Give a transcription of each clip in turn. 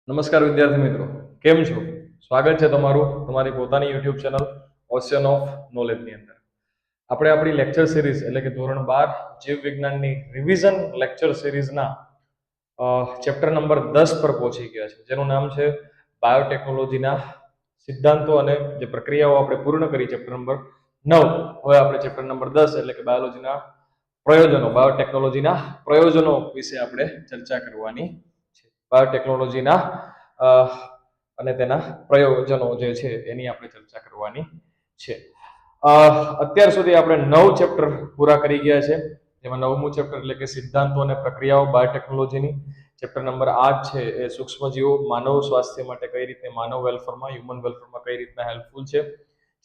નમસ્કાર વિદ્યાર્થી મિત્રો, કેમ છો? સ્વાગત છે તમારું તમારી પોતાની યુટ્યુબ ચેનલ ઓશિયન ઓફ નોલેજની અંદર. આપણે આપણી લેક્ચર સિરીઝ એટલે કે ધોરણ 12 જીવ વિજ્ઞાનની રિવિઝન લેક્ચર સિરીઝના ચેપ્ટર નંબર 10 પર પહોંચી ગયા છે, જેનું નામ છે બાયોટેકનોલોજીના સિદ્ધાંતો અને જે પ્રક્રિયાઓ. આપણે પૂર્ણ કરી ચેપ્ટર નંબર 9. હવે આપણે ચેપ્ટર નંબર 10 એટલે કે બાયોલોજીના પ્રયોજનો, બાયોટેકનોલોજીના પ્રયોજનો વિશે આપણે ચર્ચા કરવાની છે. બાયોટેકનોલોજીના અને તેના પ્રયોજનો જે છે એની આપણે ચર્ચા કરવાની છે. અત્યાર સુધી આપણે 9 ચેપ્ટર પૂરા કરી ગયા છે. જેમાં 9મું ચેપ્ટર એટલે કે સિદ્ધાંતો અને પ્રક્રિયાઓ બાયોટેકનોલોજીની. ચેપ્ટર નંબર 8 છે એ સૂક્ષ્મજીવો માનવ સ્વાસ્થ્ય માટે કઈ રીતે, માનવ વેલફેરમાં, હ્યુમન વેલફેરમાં કઈ રીતના હેલ્પફુલ છે.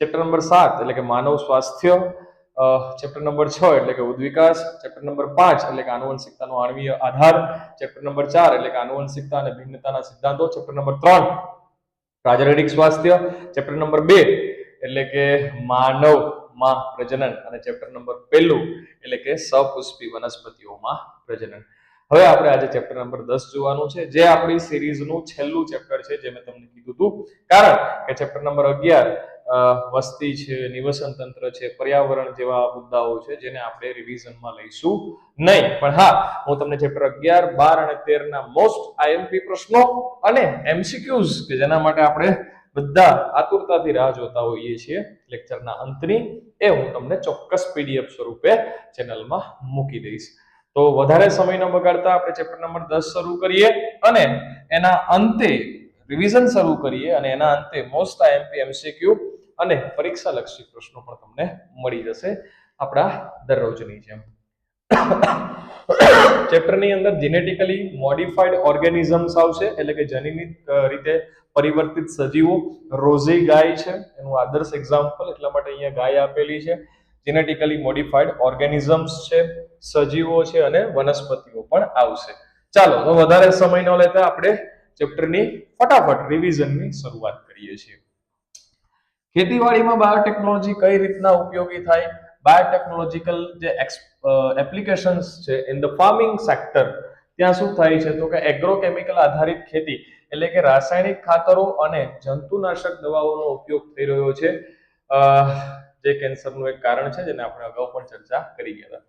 ચેપ્ટર નંબર 7 એટલે કે માનવ સ્વાસ્થ્ય. ચેપ્ટર નંબર 6 એટલે કે ઉદ્વિકાસ. ચેપ્ટર નંબર 5 એટલે કે આનુવંશિકતાનો આણ્વીય આધાર. ચેપ્ટર નંબર 4 એટલે કે આનુવંશિકતા અને ભિન્નતાના સિદ્ધાંતો. ચેપ્ટર નંબર 3 રાજરાડિક સ્વાસ્થ્ય. ચેપ્ટર નંબર 2 એટલે કે માનવમાં પ્રજનન. અને ચેપ્ટર નંબર 1 એટલે કે સપુષ્પી વનસ્પતિઓમાં પ્રજનન. હવે આપણે આજે ચેપ્ટર નંબર 10 જોવાનું છે, જે આપણી સિરીઝનું છેલ્લું ચેપ્ટર છે, જે મેં તમને કીધું હતું. કારણ કે ચેપ્ટર નંબર 11 વસ્તી છે, નિવસન તંત્ર છે, પર્યાવરણ જેવા મુદ્દાઓ છે, જેને આપણે રિવિઝનમાં લઈશું નહીં. પણ હા, હું તમને ચેપ્ટર 11, 12 અને 13 ના મોસ્ટ આઈએમપી પ્રશ્નો અને એમસીક્યુઝ કે જેના માટે આપણે બધા આતુરતાથી રાહ જોતા હોઈએ છીએ લેક્ચરના અંતની, એ હું તમને ચોક્કસ પીડીએફ સ્વરૂપે ચેનલમાં મૂકી દઈશ. તો વધારે સમય ન બગાડતા આપણે ચેપ્ટર નંબર 10 શરૂ કરીએ અને એના અંતે રિવિઝન શરૂ કરીએ, અને એના અંતે મોસ્ટ આઈએમપી એમસીક્યુ અને પરીક્ષા લક્ષી પ્રશ્નો પણ તમને મળી જશે આપણા દરરોજની જેમ. ચેપ્ટરની અંદર જેનેટિકલી મોડિફાઈડ ઓર્ગેનિઝમ્સ આવશે, એટલે કે જનીનિક રીતે પરિવર્તિત સજીવો. રોઝી ગાય છે એનું આદર્શ એક્ઝામ્પલ, એટલા માટે અહીંયા ગાય આપેલી છે. જેનેટિકલી મોડિફાઈડ ઓર્ગેનિઝમ્સ છે, સજીવો છે અને વનસ્પતિઓ પણ આવશે. ચાલો તો વધારે સમય ન લેતા આપણે ચેપ્ટરની ફટાફટ રિવિઝનની શરૂઆત કરીએ છીએ. ખેતીવાડીમાં બાયોટેકનોલોજી કઈ રીતના ઉપયોગી થાય, બાયોટેકનોલોજીકલ જે એપ્લિકેશન્સ છે ઇન ધ ફાર્મિંગ સેક્ટર, ત્યાં શું થાય છે તો કે એગ્રોકેમિકલ આધારિત ખેતી એટલે કે રાસાયણિક ખાતરો અને જંતુનાશક દવાઓનો ઉપયોગ થઈ રહ્યો છે, જે કેન્સરનું એક કારણ છે, જેને આપણે અગાઉ પણ ચર્ચા કરી ગયા હતા.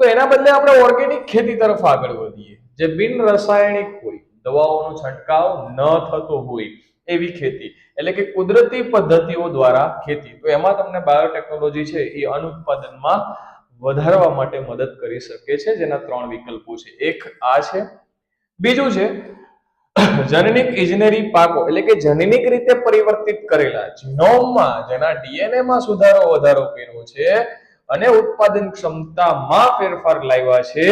તો એના બદલે આપણે ઓર્ગેનિક ખેતી તરફ આગળ વધીએ, જે બિન રાસાયણિક હોય, દવાઓનો છંટકાવ ન થતો હોય એવી ખેતી, એટલે કે કુદરતી પદ્ધતિઓ દ્વારા ખેતી. તો એમાં તમને બાયોટેકનોલોજી છે એ અનુત્પાદનમાં વધારવા માટે મદદ કરી શકે છે, જેના 3 વિકલ્પો છે. એક આ છે. બીજું છે જનનિક ઇજનેરી પાકો, એટલે કે જનનિક રીતે પરિવર્તિત કરેલા જીનોમમાં, જેના ડીએનએ માં વધારો કર્યો છે અને ઉત્પાદન ક્ષમતામાં ફેરફાર લાવ્યા છે,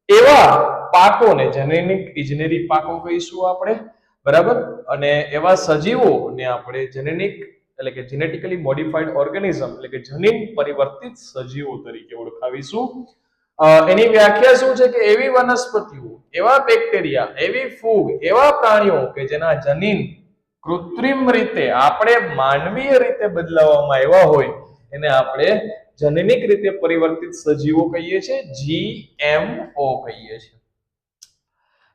એવા પાકોને જનનિક ઇજનેરી પાકો કહીશું આપણે, બરાબર. અને એવા સજીવોને આપણે જેનેટિક એટલે કે જેનેટિકલી મોડિફાઈડ ઓર્ગેનિઝમ એટલે કે જનીન પરિવર્તિત સજીવો તરીકે ઓળખાવીશું. એની વ્યાખ્યા શું છે કે એવી વનસ્પતિઓ, એવા બેક્ટેરિયા, એવી ફૂગ, એવા પ્રાણીઓ કે જેના જનીન કૃત્રિમ રીતે, આપણે માનવીય રીતે બદલાવવામાં આવ્યા હોય, એને આપણે જનનિક રીતે પરિવર્તિત સજીવો કહીએ છીએ, જીએમઓ કહીએ છીએ.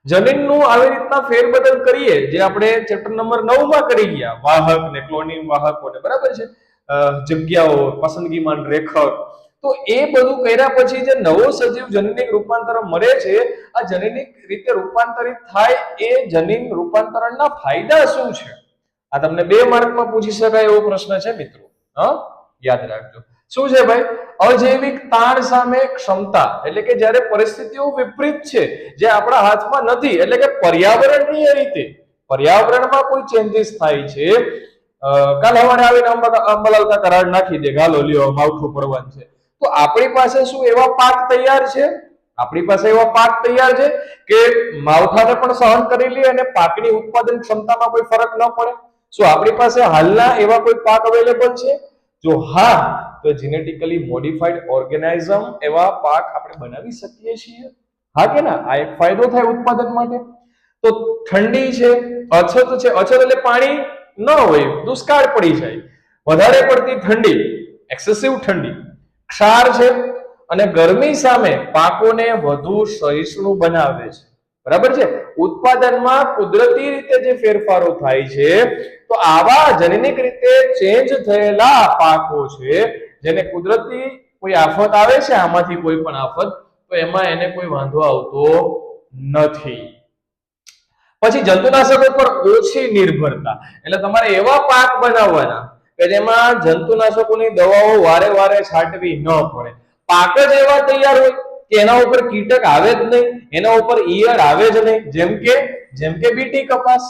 જનીનનું આવી રીતના ફેરબદલ કરીએ, જે આપણે ચેપ્ટર નંબર 9 માં કરી ગયા, વાહક ને ક્લોનિંગ વાહકો ને, બરાબર છે, જગ્યાઓ, પસંદગીમાન રેખક. તો એ બધું કર્યા પછી જે નવો સજીવ જનનિક રૂપાંતર મળે છે, આ જનનિક રીતે રૂપાંતરિત થાય એ જનીન રૂપાંતરણના ફાયદા શું છે? આ તમને 2 માર્કમાં પૂછી શકાય એવો પ્રશ્ન છે મિત્રો. યાદ રાખજો. શું છે ભાઈ? અજૈવિક તાણ સામે ક્ષમતા, એટલે કે જ્યારે પરિસ્થિતિઓ વિપરીત છે, જે આપણા હાથમાં નથી, એટલે કે પર્યાવરણીય રીતે પર્યાવરણમાં કોઈ ચેન્જીસ થાય છે, કાલ હવારે આવીને અંબાલાલ કરાર નાખી દે, ગાલો લ્યો માવઠું પડવાનું છે, તો આપણી પાસે શું એવા પાક તૈયાર છે? આપણી પાસે એવા પાક તૈયાર છે કે માવઠાને પણ સહન કરી લે અને પાકની ઉત્પાદન ક્ષમતામાં કોઈ ફરક ન પડે? શું આપણી પાસે હાલના એવા કોઈ પાક અવેલેબલ છે? જો હા, તો જેનેટિકલી મોડિફાઈડ ઓર્ગેનિઝમ એવા પાક આપણે બનાવી શકીએ છીએ. હા કે ના? આ એક ફાયદો થાય ઉત્પાદન માટે. તો ઠંડી છે, અછત છે, અછત એટલે પાણી ન હોય, દુષ્કાળ પડી જાય, વધારે પડતી ઠંડી, એક્સેસિવ ઠંડી, ક્ષાર છે અને ગરમી સામે પાકોને વધુ સહિષ્ણુ બનાવે છે. બરાબર છે. ઉત્પાદનમાં કુદરતી રીતે જે ફેરફારો થાય છે તો આવા જનનિક રીતે ચેન્જ થયેલા પાકો છે જેને કુદરતી કોઈ આફત આવે છે આમાંથી કોઈ પણ આફત તો એમાં એને કોઈ વાંધો આવતો નથી. પછી જંતુનાશકો પર ઓછી નિર્ભરતા એટલે તમારે એવા પાક બનાવવાના કે જેમાં જંતુનાશકોની દવાઓ વારે વારે છાંટવી ન પડે. પાક જ એવા તૈયાર હોય કે એના ઉપર કીટક આવે જ નહીં, એના ઉપર ઈયળ આવે જ નહીં, જેમ કે બીટી કપાસ,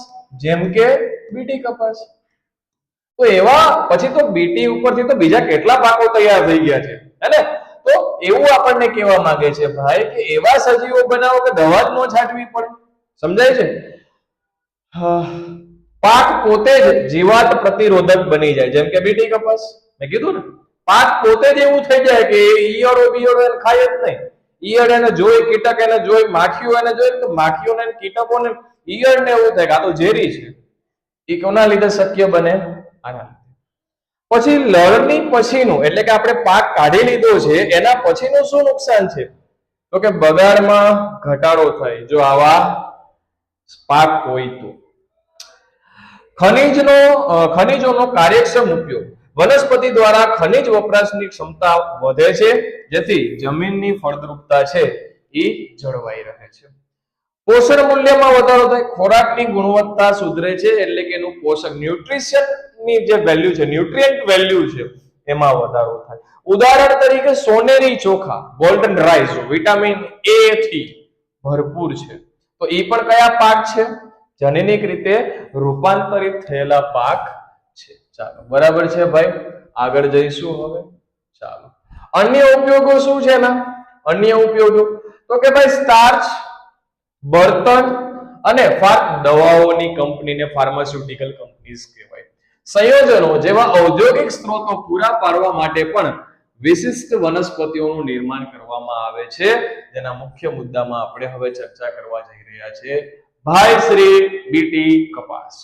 તો એવા પછી તો બીટી ઉપરથી તો બીજા કેટલા પાકો તૈયાર થઈ ગયા છે હે ને. તો એવું આપણને કહેવા માંગે છે ભાઈ કે એવા સજીવો બનાવો કે દવા જ ન છાંટવી પડે. સમજાય છે? પાક પોતે જ જીવાત પ્રતિરોધક બની જાય, જેમ કે બીટી કપાસ મેં કીધું ને, પાક પોતે જ એવું થઈ જાય કે ઈયળો એને ખાય જ નહીં. ઈયળ એને જોઈ, કીટક એને જોઈ, માખીઓ એને જોઈ તો માખીઓને કીટકોને ઈયળને એવું થાય કે આ તો ઝેરી છે. એ કોના લીધે શક્ય બને? આના. પછી લણણી પછીનું એટલે કે આપણે પાક કાઢી લીધો છે એના પછીનું શું નુકસાન છે? તો કે બગાડમાં ઘટાડો થાય જો આવા પાક હોય તો. ખનિજોનો કાર્યક્ષમ ઉપયોગ. વનસ્પતિ દ્વારા ખનિજ વપરાશની ક્ષમતા વધે છે જેથી જમીનની ફળદ્રુપતા છે એ જળવાઈ રહે છે. પોષણ મૂલ્યમાં વધારો થાય, ખોરાકની ગુણવત્તા સુધરે છે એટલે કે એનું પોષક ન્યુટ્રિશનની જે વેલ્યુ છે, ન્યુટ્રિયન્ટ વેલ્યુ છે એમાં વધારો થાય. ઉદાહરણ તરીકે સોનેરી ચોખા, ગોલ્ડન રાઈસ વિટામિન એ થી ભરપૂર છે. તો એ પણ કયા પાક છે? જનનિક રીતે રૂપાંતરિત થયેલા પાક છે. ચાલો બરાબર છે ભાઈ, આગળ જઈશું હવે. ચાલો અન્ય ઉપયોગો શું છે ના? અન્ય ઉપયોગો તો કે ભાઈ સ્ટાર્ચ, બર્તન અને દવાઓની કંપનીને ફાર્માસ્યુટિકલ કંપનીઝ કહેવાય. સંયોજનો જેવા ઔદ્યોગિક સ્ત્રોતો પૂરા પાડવા માટે પણ વિશિષ્ટ વનસ્પતિઓનું નિર્માણ કરવામાં આવે છે, જેના મુખ્ય મુદ્દામાં આપણે હવે ચર્ચા કરવા જઈ રહ્યા છીએ ભાઈ શ્રી બીટી કપાસ.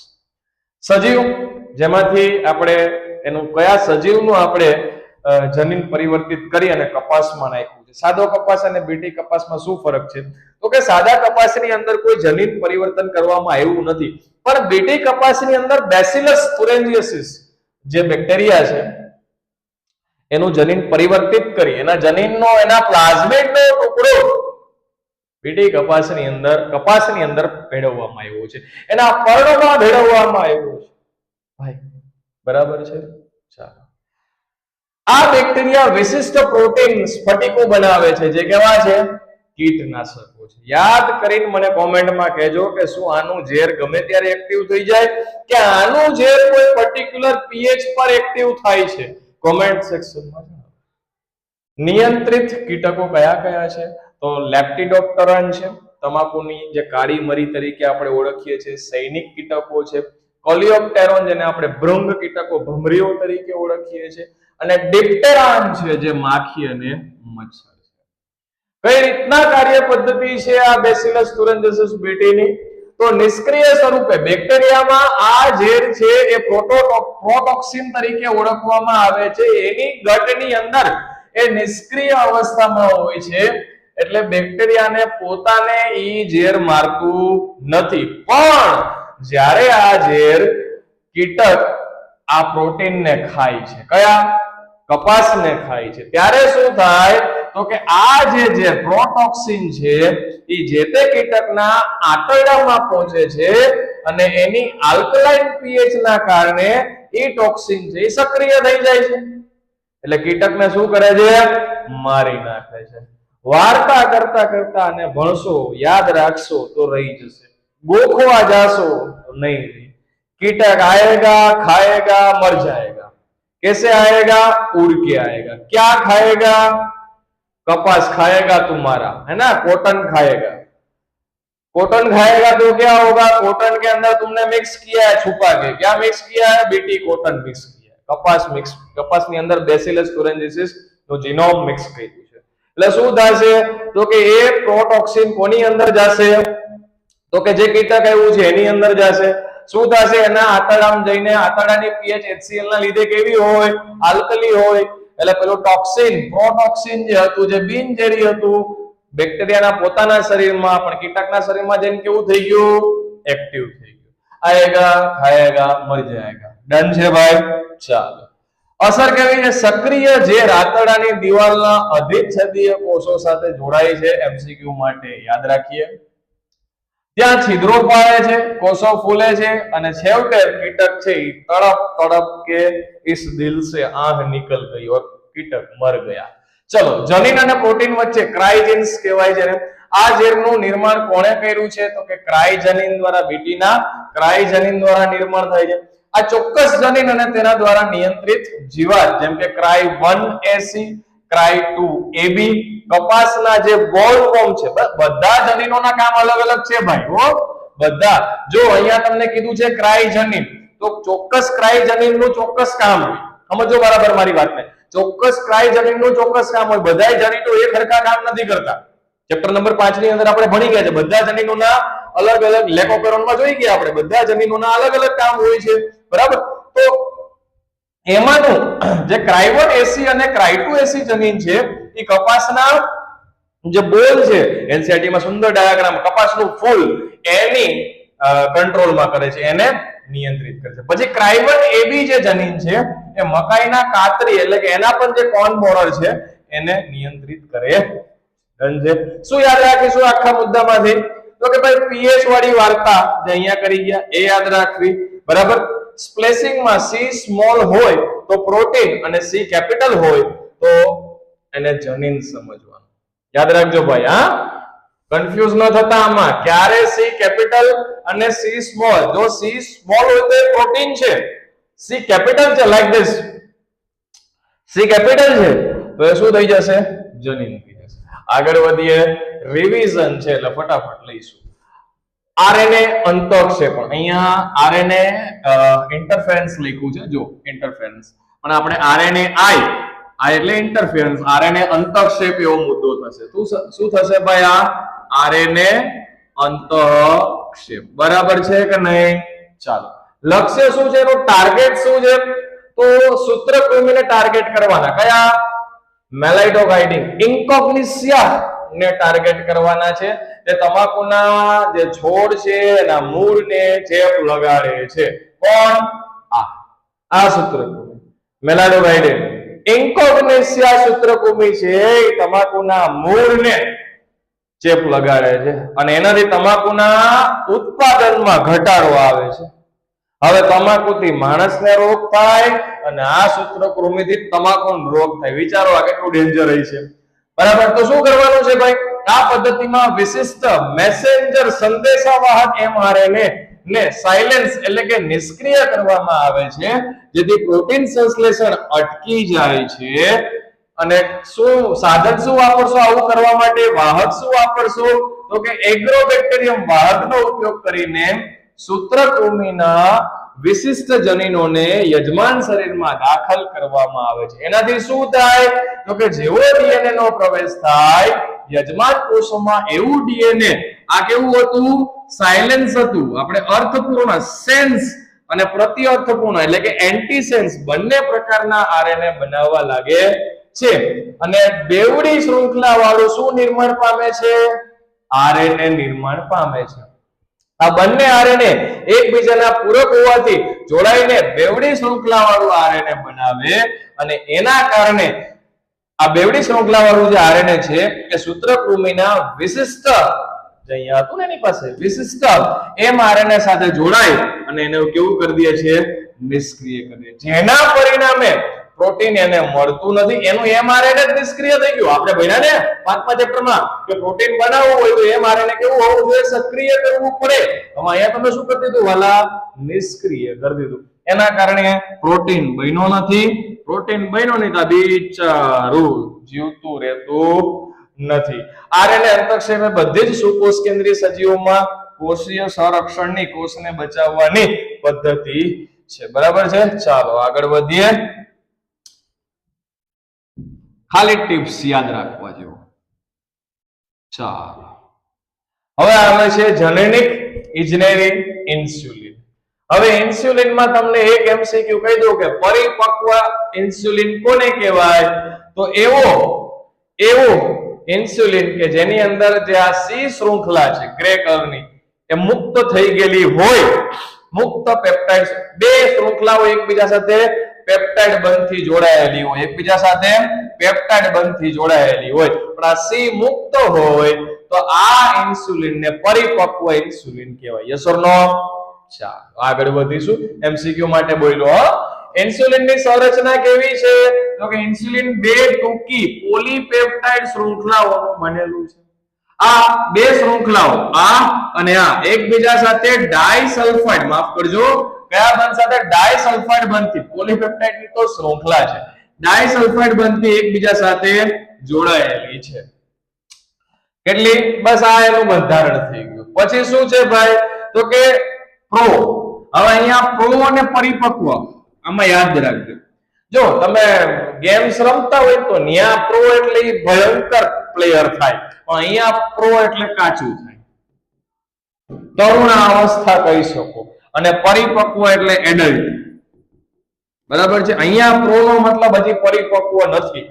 સજીવ જેમાંથી આપણે એનું કયા સજીવનું આપણે જમીન પરિવર્તિત કરી અને કપાસમાં નાખ્યું છે. સાદો કપાસ અને બીટી કપાસમાં શું ફરક છે? તો કે સાદા કપાસની અંદર કોઈ જનીન પરિવર્તન કરવામાં આવ્યું નથી, પણ બીટી કપાસની અંદર બેસિલસ તુરેન્જીયસિસ જે બેક્ટેરિયા છે એનું જનીન પરિવર્તિત કરી એના જનીનનો એના પ્લાઝમિડનો ટુકડો બીટી કપાસની અંદર ભેળવવામાં આવ્યો છે, એના પર્ણમાં ભેળવવામાં આવ્યો છે ભાઈ. બરાબર છે? ચાલો આ બેક્ટેરિયા વિશિષ્ટ પ્રોટીન સ્ફટિકો બનાવે છે જે કેવા છે? કીટનાશકો છે. યાદ કરીને મને કોમેન્ટમાં કહેજો કે શું આનું ઝેર ગમે ત્યારે એક્ટિવ થઈ જાય કે આનું ઝેર કોઈ પર્ટિક્યુલર પીએચ પર એક્ટિવ થાય છે? કોમેન્ટ સેક્શનમાં જણાવો. નિયંત્રિત કીટકો કયા કયા છે? તો લેપ્ટિડોપ્ટરન છે, તમાકુની જે કાળી મરી તરીકે આપણે ઓળખીએ છીએ. સૈનિક કીટકો છે, કોલિયોપ્ટેરોન જેને આપણે ભૃંગ કીટકો ભમરીઓ તરીકે ઓળખીએ છીએ, અને ડિપ્ટેરાન છે જે માખી અને મચ્છર છે. કઈ રીતના કાર્ય પદ્ધતિ છે આ બેસિલસ તુરેન્જીયસિસ બીટીની? તો નિષ્ક્રિય સ્વરૂપે બેક્ટેરિયામાં આ ઝેર છે એ પ્રોટોક્સિન તરીકે ઓળખવામાં આવે છે. એની ગટની અંદર એ નિષ્ક્રિય અવસ્થામાં હોય છે એટલે બેક્ટેરિયાને પોતાને ઈ ઝેર મારતું નથી, પણ જ્યારે આ ઝેર કીટક આ પ્રોટીનને ખાય છે, કયા? કપાસને ખાય છે, ત્યારે શું થાય? તો કે આ જે પ્રોટોક્સિન છે એ જે તે કીટકના આંતરડામાં પહોંચે છે અને એની આલ્કલાઇન પીએચ ના કારણે એ ટોક્સિન છે એ સક્રિય થઈ જાય છે એટલે કીટકને શું કરે છે? મારી નાખે છે. વાર્તા કરતા કરતા અને ભણશો, યાદ રાખશો તો રહી જશે, ગોખવા જાશો તો નહીં રહે. कीटक आएगा, खाएगा, मर जाएगा. कैसे आएगा? उड़ के आएगा. क्या खाएगा? कपास खाएगा तुम्हारा, है ना? कॉटन खाएगा. कॉटन खाएगा तो क्या होगा? कॉटन के अंदर तुमने मिक्स किया है छुपा के. क्या मिक्स किया है? बीटी कॉटन मिक्स किया है. कपास ની અંદર બેસિલસ તુરેન્જીયસિસ નું જીનોમ મિક્સ કર્યું છે. એટલે શું થશે? તો કે એ પ્રોટોક્સિન કોની અંદર જશે? તો કે જે કીટક આવ્યું છે એની અંદર જશે. શું થશે? એના આંતરડામાં જઈને આંતરડાની પીએચ HCl ના લીધે કેવી હોય? આલ્કલી હોય. એટલે પેલું ટોક્સિન, પ્રોટોક્સિન જે હતું, જે બિનઝેરી હતું, બેક્ટેરિયાના પોતાના શરીરમાં પણ કીટકના શરીરમાં જઈને કેવું થઈ ગયું? એક્ટિવ થઈ ગયું. આયેગા ખાયેગા મર જાયેગા. ડન છે ભાઈ? ચાલો. અસર કેવી છે? સક્રિય જે રાતડાની દિવાલના અધિચ્છદીય કોષો સાથે જોડાય છે. એમસીક્યુ માટે યાદ રાખીએ. ત્યાં છિદ્રો પાડે છે, કોષો ફૂલે છે અને છેવટે કીટક છે એ તડપ તડપ કે ઇસ દિલ સે આંખ નિકલ ગઈ और કીટક મર ગયા. ચલો, જનીન અને પ્રોટીન વચ્ચે ક્રાયજેન્સ કહેવાય છે. આ ઝેરનું નિર્માણ કોણે કર્યું છે? તો કે ક્રાયજનીન દ્વારા, બીટીના ક્રાયજનીન દ્વારા નિર્માણ થાય છે. આ ચોક્કસ જનીન અને તેના દ્વારા નિયંત્રિત જીવાત જેમ કે ક્રાય 1AC, ક્રાય 2AB, કપાસના જે બોલવોર્મ છે, બધા જનીનોના કામ અલગ અલગ છે ભાઈ. હો બધા. જો અહીંયા તમને કીધું છે ક્રાયજનીન, તો ચોક્કસ ક્રાયજનીનનું ચોક્કસ કામ હોય. સમજો બરાબર મારી વાતને. ચોક્કસ ક્રાયજનીનનું ચોક્કસ કામ હોય. બધા જનીનો એક સરખા કામ નથી કરતા. ચેપ્ટર નંબર 5 ની અંદર આપણે ભણી ગયા છે. બધા જનીનોના અલગ અલગ લેકોપેરોનમાં જોઈ ગયા આપણે. બધા જનીનોના અલગ અલગ કામ હોય છે. બરાબર? તો એમાંનું જે ક્રાય 1AC અને ક્રાય 2AC જનીન છે એ કપાસના જે બોલ છે, એનસીઈઆરટી માં સુંદર ડાયાગ્રામ, કપાસનું ફૂલ એની કંટ્રોલમાં કરે છે, એને નિયંત્રિત કરે છે. પછી ક્રાય 1AB જે જનીન છે એ મકાઈના કાતરી એટલે કે એના પણ જે કોર્ન બોરર છે એને નિયંત્રિત કરે છે. શું યાદ રાખીશું આખા મુદ્દામાંથી? તો કે ભાઈ પીએચ વાળી વાર્તા જે અહીંયા કરી ગયા એ યાદ રાખવી. બરાબર? સ્પ્લેશિંગમાં સી સ્મોલ હોય તો પ્રોટીન અને સી કેપિટલ હોય તો એને જનીન સમજવાનું. યાદ રાખજો ભાઈ. હા, કન્ફ્યુઝ ન થતા આમાં. ક્યારે સી કેપિટલ અને સી સ્મોલ? જો સી સ્મોલ હોય તો એ પ્રોટીન છે, સી કેપિટલ છે લાઈક ધીસ, સી કેપિટલ છે તો એ શું થઈ જશે? જનીન થઈ જશે. આગળ વધીએ. રિવિઝન છે એટલે ફટાફટ લઈશું. આરએનએ અંતઃક્ષેપણ. અહીંયા આરએનએ ઇન્ટરફેરન્સ લખ્યું છે. જો ઇન્ટરફેરન્સ, પણ આપણે આરએનએ આઈ એટલે ઇન્ટરફેરન્સ, આરએનએ અંતઃક્ષેપ એવો મુદ્દો થશે. શું થશે ભાઈ? આ આરએનએ અંતઃક્ષેપ. બરાબર છે કે નહીં? ચાલો, લક્ષ્ય શું છે? એનું ટાર્ગેટ શું છે? તો સૂત્રકૃમિને ટાર્ગેટ કરવાના. કયા? મેલાઇડોગાઇડિન ઇન્કોગ્નિસિયા ને ટાર્ગેટ કરવાના છે. તે તમાકુના જે છોડ છે એના મૂળને ચેપ લગાડે છે. કોણ? આ સૂત્રકૃમિ મેલાઇડોગાઇડિન ઇન્કોગ્નિસિયા સૂત્રકૃમિ છે એ તમાકુના મૂળને ચેપ લગાડે છે અને એનાથી તમાકુના ઉત્પાદનમાં ઘટાડો આવે છે. હવે તમાકુથી માણસને રોગ થાય અને આ સૂત્રકૃમિથી તમાકુનો રોગ થાય. વિચારો આ કેટલું ડેન્જર છે. બરાબર? તો શું કરવાનું છે ભાઈ? આ પદ્ધતિમાં વિશિષ્ટ મેસેન્જર સંદેશાવાહક એમઆરએનએ ને સાયલેન્સ એટલે કે નિષ્ક્રિય કરવામાં આવે છે, જેથી પ્રોટીન સંશ્લેષણ અટકી જાય છે. અને શું સાધન શું વાપરશો આવું કરવા માટે? વાહક શું વાપરશો? તો કે એગ્રોબેક્ટેરિયમ વાહકનો ઉપયોગ કરીને સૂત્રકૃમિના વિશિષ્ટ જનીનોને યજમાન શરીરમાં દાખલ કરવામાં આવે છે. એનાથી શું થાય? તો કે જેવો ડીએનએ નો પ્રવેશ થાય યજમાન કોષોમાં, એવું ડીએનએ આ કેવું હતું? સાયલેન્સ હતું. આપણે અર્થપૂર્ણ સેન્સ અને પ્રતિઅર્થપૂર્ણ એટલે કે એન્ટીસેન્સ બંને પ્રકારના આરએનએ બનાવવા લાગે છે. અને બેવડી શૃંખલા વાળું શું નિર્માણ પામે છે? આરએનએ નિર્માણ પામે છે. આ બંને આરએનએ એકબીજાના પૂરક હોવાથી જોડાઈને બેવડી શૃંખલા વાળું આરએનએ બનાવે અને એના કારણે આ બેવડી શૃંખલા વાળું જે આરએનએ છે એ સૂત્રકૃમિના વિશિષ્ટ જે અહીંયા હતું ને એની પાસે વિશિષ્ટ એમઆરએનએ સાથે જોડાય અને એને કેવું કરી દે છે? નિષ્ક્રિય કરી દે. જેના પરિણામે પ્રોટીન એને મળતું નથી. એનું એમઆરએનએ જ નિષ્ક્રિય થઈ ગયું. આપણે ભણ્યા ને 5મા ચેપ્ટરમાં કે પ્રોટીન બનાવવું હોય તો એમઆરએનએ કેવું હોવું જોઈએ? સક્રિય કરવું પડે. હવે અહીંયા તમે શું કરી દીધું? વાલા નિષ્ક્રિય કરી દીધું. એના કારણે પ્રોટીન બન્યો નથી. પ્રોટીન બન્યો નહીં તો બિચારું જીવતું રહેતું નથી. આરએનએ અંતઃક્ષેપે બધી જ સુકોષ કેન્દ્રીય સજીવોમાં કોષીય સંરક્ષણની, કોષને બચાવવાની પદ્ધતિ છે. બરાબર છે? ચાલો આગળ વધીએ. ખાલી ટિપ્સ યાદ રાખવા જેવો. ચાલો, હવે આવે છે જેનેટિક ઇજનેરી ઇન્સ્યુલિન. હવે ઇન્સ્યુલિનમાં તમને એક એમસીક્યુ કહી દઉં કે પરિપક્વ ઇન્સ્યુલિન કોને કહેવાય? તો એવો ઇન્સ્યુલિન કે જેની અંદર જે આ સી શૃંખલા છે ગ્રે કલરની એ મુક્ત થઈ ગયેલી હોય, મુક્ત પેપ્ટાઇડ, બે શૃંખલાઓ એકબીજા સાથે પેપ્ટાઇડ બંધથી જોડાયેલી હોય, એકબીજા સાથે પેપ્ટાઇડ બંધથી જોડાયેલી હોય, પણ આ સી મુક્ત હોય તો આ ઇન્સ્યુલિનને પરિપક્વ ઇન્સ્યુલિન કહેવાય. યસ ઓર નો? ચાલો આગળ વધીશું. એમસીક્યુ માટે બોલ્યો. ઇન્સ્યુલિનની સંરચના કેવી છે? તો કે ઇન્સ્યુલિન બે ટૂંકી પોલીપેપ્ટાઇડ શૃંખલાઓનું બનેલું છે. આ બે શૃંખલાઓ આ અને આ એકબીજા સાથે ડાઇસલ્ફાઇડ, માફ કરજો, કયા બંધ સાથે? ડાઇસલ્ફાઇડ બંધથી. પોલીપેપ્ટાઇડની તો શૃંખલા છે, ડાઇસલ્ફાઇડ બંધથી એકબીજા સાથે જોડાયેલી છે. કેટલી? બસ આ એનું બંધારણ થઈ ગયું. પછી શું છે ભાઈ? તો કે પ્રો. હવે અહીંયા પ્રો અને પરિપક્વ આમાં યાદ રાખજો. જો તમે ગેમ્સ રમતા હોય તો ન્યા પ્રો એટલે ભયંકર પ્લેયર થાય, પણ અહીંયા પ્રો એટલે કાચું થાય, તરુણ અવસ્થા કહી શકો, અને પરિપક્વ એટલે એડલ્ટ. બરાબર છે? અહીંયા પ્રો નો મતલબ હજી પરિપક્વ નથી.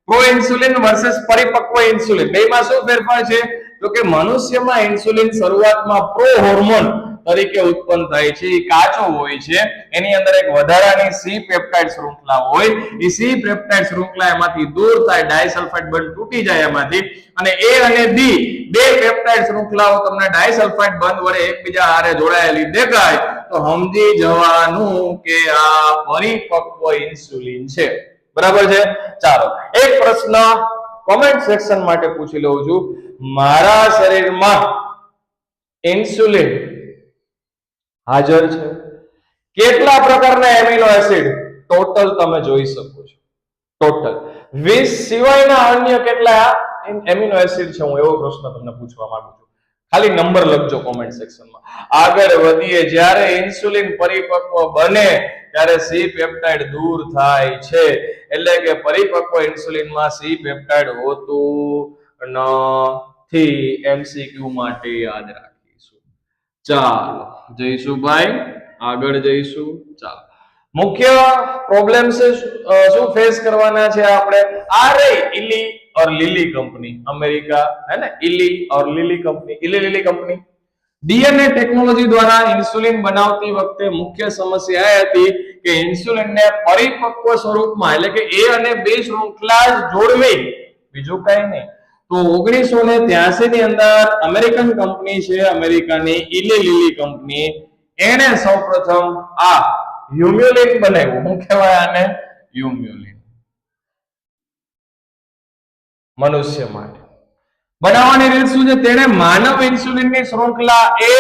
પ્રો ઇન્સ્યુલિન વર્સસ પરિપક્વ ઇન્સ્યુલિન બેમાં શું ફેરફાર છે? તો કે મનુષ્યમાં ઇન્સ્યુલિન શરૂઆતમાં પ્રો હોર્મોન તરીકે ઉત્પન્ન થાય છે, એ કાચો હોય છે, એની અંદર એક વધારાની સી પેપ્ટાઇડ શૃંખલા હોય, એ સી પેપ્ટાઇડ શૃંખલા એમાંથી દૂર થાય, ડાઇસલ્ફાઇડ બંધ તૂટી જાય એમાંથી, અને એ અને બી બે પેપ્ટાઇડ શૃંખલાઓ તમને ડાઇસલ્ફાઇડ બંધ વડે એકબીજા હારે જોડાયેલી દેખાય તો સમજી જવાનું કે આ પરિપક્વ ઇન્સ્યુલિન છે. બરાબર છે? ચાલો એક પ્રશ્ન કોમેન્ટ સેક્શન માટે પૂછી લઉં છું. મારા શરીરમાં ઇન્સ્યુલિન હાજર છે. કેટલા પ્રકારના એમિનો એસિડ ટોટલ તમે જોઈ શકો છો? ટોટલ 20 સિવાયના અન્ય કેટલા એમિનો એસિડ છે? હું એવો પ્રશ્ન તમને પૂછવા માંગુ છું. ખાલી નંબર લખજો કોમેન્ટ સેક્શનમાં. આગળ વધીએ. જ્યારે ઇન્સ્યુલિન પરિપક્વ બને ત્યારે સી પેપ્ટાઇડ દૂર થાય છે, એટલે કે પરિપક્વ ઇન્સ્યુલિનમાં સી પેપ્ટાઇડ હોતું નથી. એમસીક્યુ માટે યાદ રાખીશું. ચાલો જઈશું ભાઈ, આગળ જઈશું. ચાલો મુખ્ય પ્રોબ્લેમ છે શું ફેસ કરવાના છે આપણે? આ રહી ઇલી और लिली कंपनी, अमेरिका है ना, इली और लिली कंपनी, इली लिली कंपनी डीएनए टेक्नोलॉजी द्वारा इंसुलिन बनावती वखते मुख्य समस्या એ હતી કે ઇન્સ્યુલિનને પરિપક્વ સ્વરૂપમાં એટલે કે એ અને બે શૃંખલા જોડવી, બીજું કઈ નહીં. તો 1983 ની અંદર અમેરિકન કંપની છે, અમેરિકાની ઇલી લીલી કંપની, એને સૌપ્રથમ આ હ્યુમ્યુલિન બનાવ્યું. શું કહેવાય આને? હ્યુમ્યુલિન. મનુષ્ય માટે બનાવવાની રીત શું છે? તેણે માનવ ઇન્સ્યુલિનની શૃંખલા એ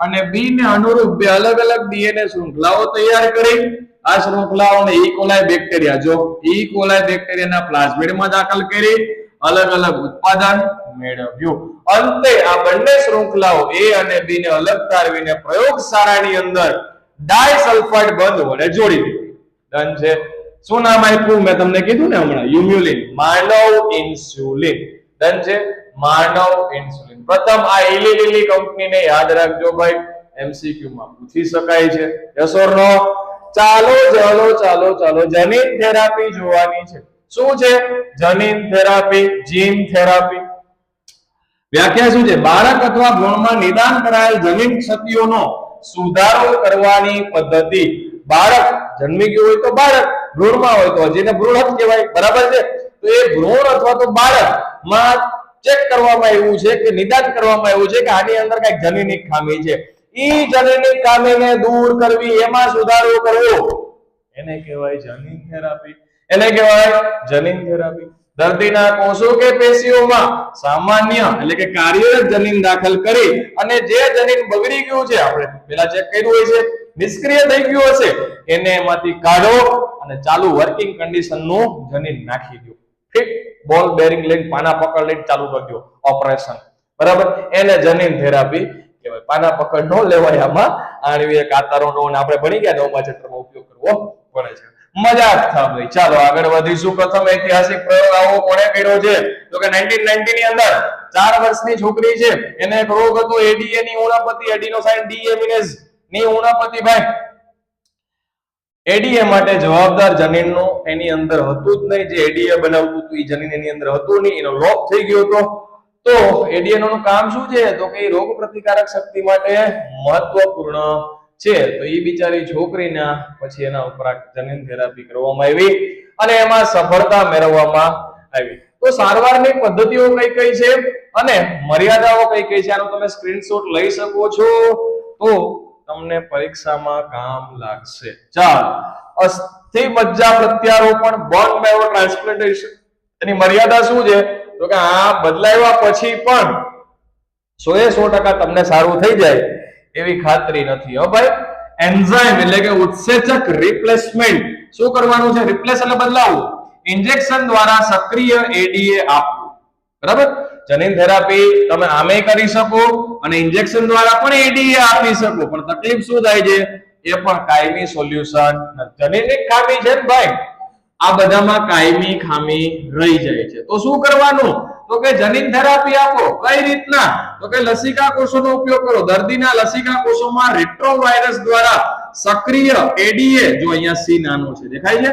અને બી ને અનુરૂપ બે અલગ અલગ ડીએનએ શૃંખલાઓ તૈયાર કરી. આ શૃંખલાઓને ઈ કોલાય બેક્ટેરિયા, જો ઈ કોલાય બેક્ટેરિયાના પ્લાઝમિડમાં દાખલ કરી, અલગ અલગ ઉત્પાદન મેળવ્યું. અંતે આ બંને શૃંખલાઓ એ અને બી ને અલગ તારવીને પ્રયોગશાળાની અંદર ડાઇસલ્ફાઇડ બંધ વડે જોડી દીધી. ડન છે. શું નામ આપ્યું? મેં તમને કીધું ને હમણાં, હ્યુમ્યુલિન, માનવ ઇન્સ્યુલિન. ડન છે? માનવ ઇન્સ્યુલિન. પ્રથમ આ ઇલી લીલી કંપનીને યાદ રાખજો ભાઈ, એમસીક્યુ માં પૂછી શકાય છે. યસ ઓર નો? ચાલો ચાલો ચાલો ચાલો જનીન થેરાપી જોવાની છે. શું છે જનીન થેરાપી? જીન થેરાપી વ્યાખ્યા શું છે? બાળક અથવા ભ્રૂણમાં નિદાન કરાયેલ જનીન ક્ષતિઓનો સુધારો કરવાની પદ્ધતિ. બાળક જન્મી ગયું હોય તો બાળક, ભ્રૂણમાં હોય તો હજીને ભ્રૂણ જ કહેવાય. બરાબર છે? તો એ ભ્રૂણ અથવા તો બાળકમાં ચેક કરવામાં આવ્યું છે કે નિદાન કરવામાં આવ્યું છે કે આની અંદર કઈક જનીનિક ખામી છે. ઈ જનીનિક ખામીને દૂર કરવી, એમાં સુધારો કરવો, એને કહેવાય જનીન થેરાપી. એને કહેવાય જનીન થેરાપી. દર્દીના કોષો કે પેશીઓમાં સામાન્ય એટલે કે કાર્યરત જનીન દાખલ કરી અને જે જનીન બગડી ગયું છે, આપણે પેલા ચેક કર્યું હોય છે, નિષ્ક્રિય થઈ ગયું હશે, એને એમાંથી કાઢો અને ચાલુ વર્કિંગ કન્ડિશન નું જનીન નાખી દો. ઠીક? બોલ બેરિંગ લઈને પાના પકડ લઈને ચાલુ કરી દો ઓપરેશન. બરાબર? એને જનીન થેરાપી કહેવાય. પાના પકડ નો લેવાય આમાં, આણ્વિય કાતરોનો આપણે ભણી ગયા 9મા ચેપ્ટરમાં ઉપયોગ કરવો પડે છે. મજાક થા ભાઈ. ચાલો આગળ વધીશું. પ્રથમ ઐતિહાસિક પ્રયોગ આવો કોણે કર્યો છે? તો કે 1990 ની અંદર 4 વર્ષની છોકરી છે, એને એક રોગ હતો એડીએ ની ઉણપતિ, એડિનોસાઇન ડીએમિનેઝ ની ઉણપતિ ભાઈ. એડીએ માટે જવાબદાર જનીનનું એની અંદર હતું જ નહીં, જે એડીએ બનાવતું હતું એ જનીન એની અંદર હતું નહીં, એનો લોપ થઈ ગયો હતો. તો એડીએ નું કામ શું છે? તો કે રોગ પ્રતિકારક શક્તિ માટે મહત્વપૂર્ણ છે. તો એ બિચારી છોકરીના પછી એના ઉપર જનીન થેરાપી કરવામાં આવી અને એમાં સફળતા મેળવવામાં આવી. તો સારવારની પદ્ધતિઓ કઈ કઈ છે અને મર્યાદાઓ કઈ કઈ છે, આનો તમે સ્ક્રીનશોટ લઈ શકો છો, તો તમને પરીક્ષામાં કામ લાગશે. ચાલો, અસ્થિ મજ્જા પ્રત્યારોપણ, બોન મેરો ટ્રાન્સપ્લાન્ટેશન, એની મર્યાદા શું છે? તો કે આ બદલાવ્યા પછી પણ 100% તમને સારું થઈ જાય એવી ખાતરી નથી. હો ભાઈ, એન્ઝાઇમ એટલે કે ઉત્સેચક રિપ્લેસમેન્ટ શું કરવાનું છે? રિપ્લેસ એટલે બદલાવવું. ઇન્જેક્શન દ્વારા સક્રિય એડીએ આપવું. બરાબર, જનીન થેરાપી તમે આમે કરી શકો અને ઇન્જેક્શન દ્વારા પણ એડીએ આપી શકો, પણ તકલીફ શું થાય છે? એ પણ કાયમી સોલ્યુશન નથી. જનીનિક ખામી છે ને ભાઈ, આ બધામાં કાયમી ખામી રહી જાય છે. તો શું કરવાનું? તો કે જનીન થેરાપી આપો. કઈ રીતના? તો કે લસિકા કોષોનો ઉપયોગ કરો. દર્દીના લસિકા કોષોમાં રેટ્રોવાયરસ દ્વારા સક્રિય એડીએ, જો અહીંયા સી નાનો છે, દેખાય છે?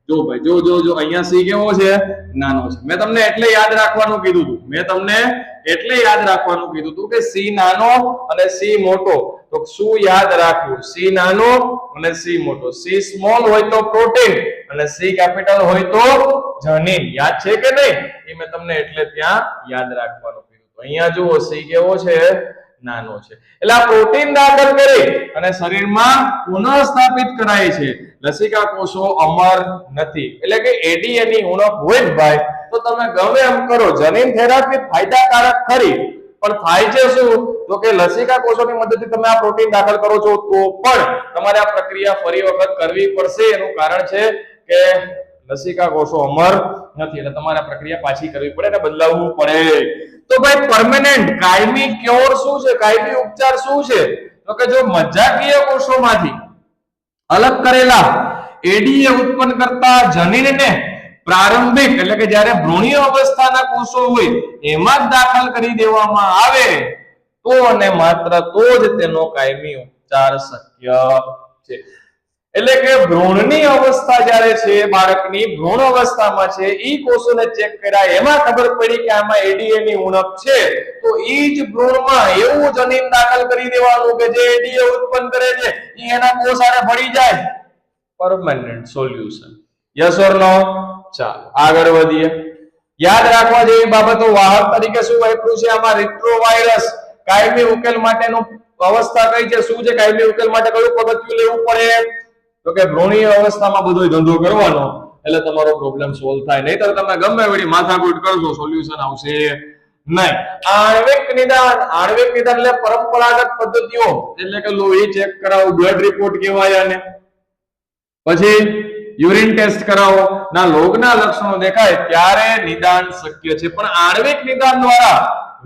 જો ભાઈ, જો અહીંયા સી કેવો છે? નાનો છે. મેં તમને એટલે યાદ રાખવાનું કીધું હતું કે સી નાનો અને સી મોટો. તો શું યાદ રાખવું? સી નાનો અને સી મોટો. સી સ્મોલ હોય તો પ્રોટીન અને સી કેપિટલ હોય તો જનીન. યાદ છે કે નહીં? એ મેં તમને એટલે ત્યાં યાદ રાખવાનું કીધું. તો અહીંયા જુઓ, સી કેવો છે? નાનો છે. એટલે આ પ્રોટીન દાખલ કરી અને શરીરમાં પુનઃસ્થાપિત કરાય છે. લસિકા કોષો અમર નથી. એટલે કે એડીએ ની ઉણપ હોય જ ભાઈ, તો તમે ગમે એમ કરો, જનીન થેરાપી ફાયદાકારક ખરી, પણ થાય છે શું? તો કે લસિકા કોષોની મદદથી તમે આ પ્રોટીન દાખલ કરો છો તો પણ તમારે આ પ્રક્રિયા ફરી વખત કરવી પડશે. એનું કારણ છે કે લસિકા કોષો અમર નથી, એટલે તમારે આ પ્રક્રિયા પાછી કરવી પડે અને બદલાવવું પડે. તો ભાઈ, પરમેનન્ટ કાયમી ક્યોર શું છે? કાયમી ઉપચાર શું છે? તો કે જો મજ્જાકીય કોષોમાંથી અલગ કરેલા એડીએ ઉત્પન્ન કરતા જનીનને પ્રારંભિક એટલે કે જ્યારે ભ્રૂણીય અવસ્થાના કોષો હોય એમાં જ દાખલ કરી દેવામાં આવે તો અને માત્ર તો જ તેનો કાયમી ઉપચાર શક્ય છે. એટલે કે ભ્રૂણની અવસ્થા જ્યારે છે, બાળકની ભ્રૂણ અવસ્થામાં છે, ઈ કોષોને ચેક કર્યા, એમાં ખબર પડી કે આમાં એડીએ ની ઉણપ છે, તો ઈ જ ભ્રૂણમાં એવું જનીન દાખલ કરી દેવાનું કે જે એડીએ ઉત્પન્ન કરે છે ઈ એના કોષ આને ભળી જાય. Permanent solution. યસ ઓર નો? ચાલો આગળ વધીએ. યાદ રાખવા જેવી બાબતો, વાહક તરીકે શું વાપર્યું છે આમાં? રેટ્રોવાયરસ. કાયમી ઉકેલ માટેનું અવસ્થા કઈ છે? શું છે કાયમી ઉકેલ માટે? કયું પગથિયું લેવું પડે? તો કે ભ્રૂણીય અવસ્થામાં બધો ધંધો કરવાનો, એટલે તમારો પ્રોબ્લેમ સોલ્વ થાય. નહીતર તમે ગમે એવી માથાકૂટ કરશો, સોલ્યુશન આવશે નહીં. આણ્વિક નિદાન. આણ્વિક નિદાન એટલે પરંપરાગત પદ્ધતિઓ, એટલે કે લોહી ચેક કરાવો, બ્લડ રિપોર્ટ કહેવાય આને, પછી યુરિન ટેસ્ટ કરાવો, ના રોગના લક્ષણો દેખાય ત્યારે નિદાન શક્ય છે. પણ આણ્વિક નિદાન દ્વારા